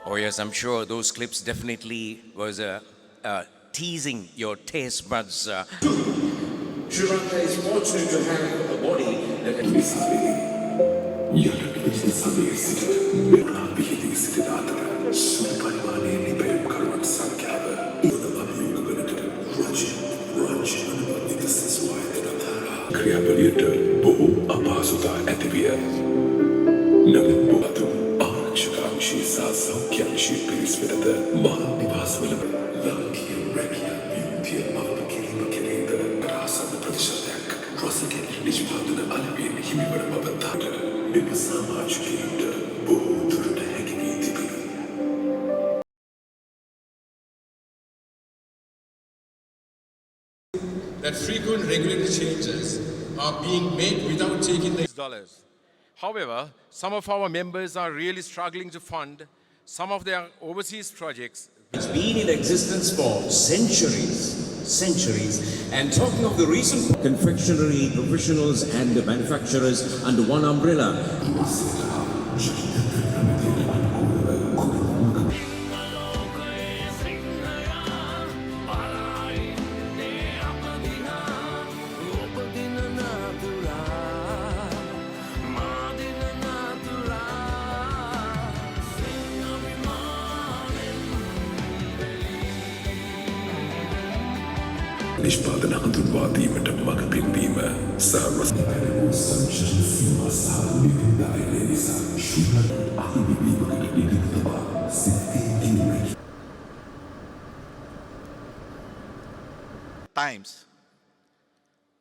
Oh yes, I'm sure those clips definitely was teasing your taste buds. Sri Lanka is fortunate to have a body that can be ක්‍රියාවලියට බොහෝ අපහසුතා ඇතිවිය. නමුත් බොහෝ ආරක්ෂකාංශී සහ සෞඛ්‍යාංශී පිරිස් වෙතද මහා නිවාසවල ලංකීය රැකියා විමුක්තිය අවබෝධ කිරීම කෙරෙහිද රාසන ප්‍රතිශතයක් රසකේ නිෂ්පාදන අලෙවියෙන් හිමිවන බවතට මෙම සමාජිකයින්ට බොහෝ දුරට හැකි වී තිබේ. That frequent regulatory changes are being made without taking the dollars. However, some of our members are really struggling to fund some of their overseas projects. It's been in existence for centuries. And talking of the recent confectionery professionals and the manufacturers under one umbrella. නිෂ්පාදන හඳුන්වා දීමට මඟ පෙන්වීම times.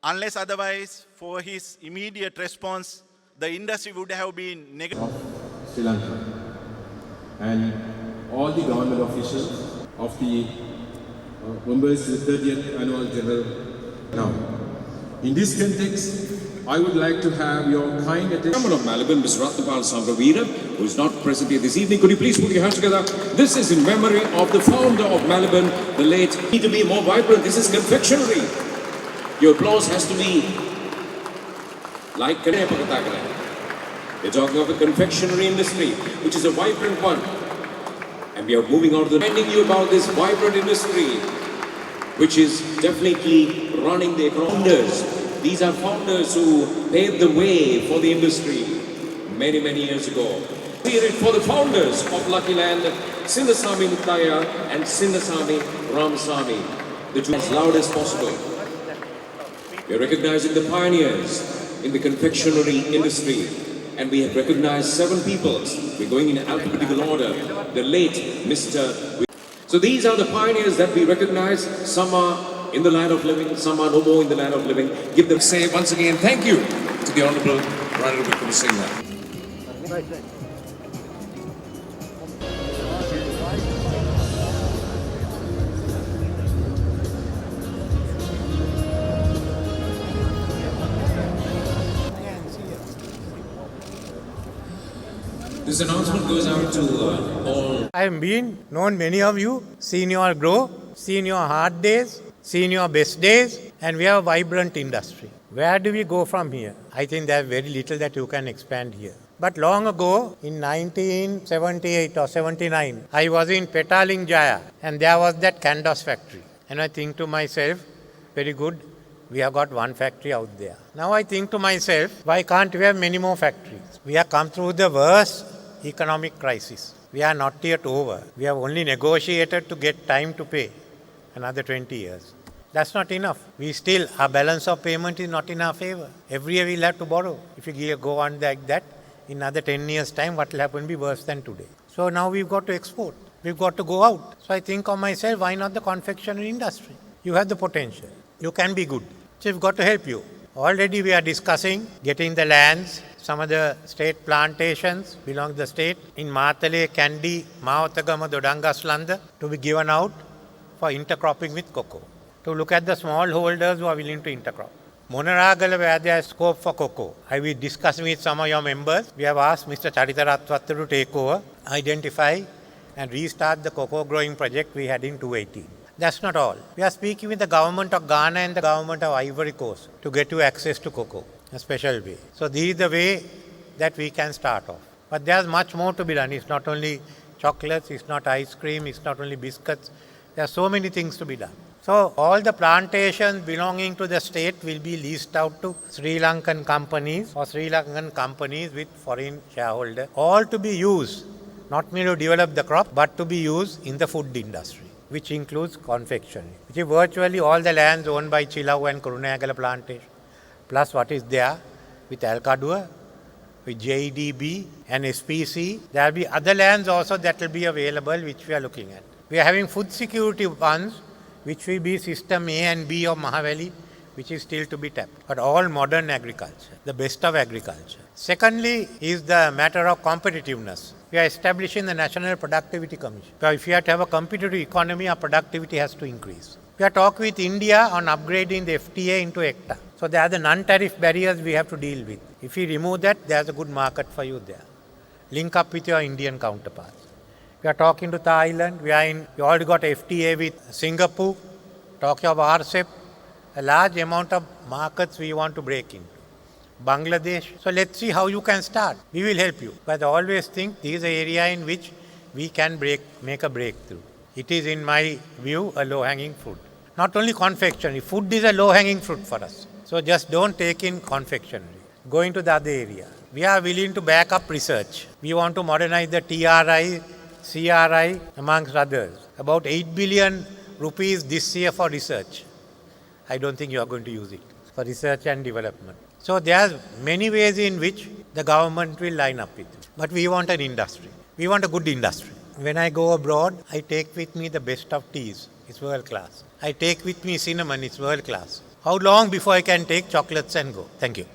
Unless otherwise, for his immediate response, the industry would have been negative. Sri Lanka and all the government officials of the members of the 30th Annual General. Now, in this context, I would like to have your kind attention. Chairman of Melbourne, Ms. Ratnapal Samravira, who is not present here this evening. Could you please put your hands together? This is in memory of the founder of Melbourne, the late. Need to be more vibrant. This is confectionery. Your applause has to be like we're talking of the confectionery industry, which is a vibrant one. And we are moving on to reminding you about this vibrant industry, which is definitely running the founders. These are founders who paved the way for the industry many years ago. Hear it for the founders of Lucky Land, Sindasamy Muttaya and Sindasamy Ramasamy, the two as loud as possible. We are recognizing the pioneers in the confectionery industry. And we have recognized 7 people. We're going in alphabetical order. The late Mr. So these are the pioneers that we recognize. Some are in the land of living, some are no more in the land of living. Give them say once again thank you to the Honourable Ranil Wickremesinghe. This announcement goes out to all. I have known many of you, seen you all grow, seen your hard days, seen your best days, and we have a vibrant industry. Where do we go from here? I think there's very little that you can expand here. But long ago, in 1978 or 79, I was in Petaling Jaya, and there was that Candos factory. And I think to myself, very good, we have got one factory out there. Now I think to myself, why can't we have many more factories? We have come through the worst economic crisis. We are not yet over. We have only negotiated to get time to pay another 20 years. That's not enough. Our balance of payment is not in our favor. Every year we'll have to borrow. If you go on like that, in another 10 years' time, what will happen will be worse than today. So now we've got to export. We've got to go out. So I think of myself, why not the confectionery industry? You have the potential. You can be good. So we've got to help you. Already we are discussing getting the lands, some of the state plantations belong to the state in Matale, Kandy, Mawatagama, Dodangaslanda to be given out for intercropping with cocoa. To look at the small holders who are willing to intercrop. Monaragala, where there is scope for cocoa. I will discuss with some of your members. We have asked Mr. Charitharatwattu to take over, identify and restart the cocoa growing project we had in 2018. That's not all. We are speaking with the government of Ghana and the government of Ivory Coast to get you access to cocoa, a special way. So this is the way that we can start off. But there's much more to be done. It's not only chocolates, it's not ice cream, it's not only biscuits. There are so many things to be done. So all the plantations belonging to the state will be leased out to Sri Lankan companies or Sri Lankan companies with foreign shareholders, all to be used, not merely to develop the crop, but to be used in the food industry, which includes confectionery, which is virtually all the lands owned by Chilau and Kurunegala plantation, plus what is there with Alkadua, with JDB and SPC. There will be other lands also that will be available, which we are looking at. We are having food security funds, which will be system A and B of Mahaveli, which is still to be tapped. But all modern agriculture, the best of agriculture. Secondly is the matter of competitiveness. We are establishing the National Productivity Commission. So if you have to have a competitive economy, our productivity has to increase. We are talking with India on upgrading the FTA into ECTA. So there are the non-tariff barriers we have to deal with. If you remove that, there's a good market for you there. Link up with your Indian counterparts. We are talking to Thailand. We already got FTA with Singapore. Talking of RCEP. A large amount of markets we want to break into. Bangladesh. So let's see how you can start. We will help you. But I always think this is an area in which we can make a breakthrough. It is, in my view, a low-hanging fruit. Not only confectionery. Food is a low-hanging fruit for us. So just don't take in confectionery. Go into the other area. We are willing to back up research. We want to modernize the TRI, CRI, amongst others. About 8 billion rupees this year for research. I don't think you are going to use it for research and development. So there are many ways in which the government will line up with it. But we want an industry. We want a good industry. When I go abroad, I take with me the best of teas. It's world class. I take with me cinnamon. It's world class. How long before I can take chocolates and go? Thank you.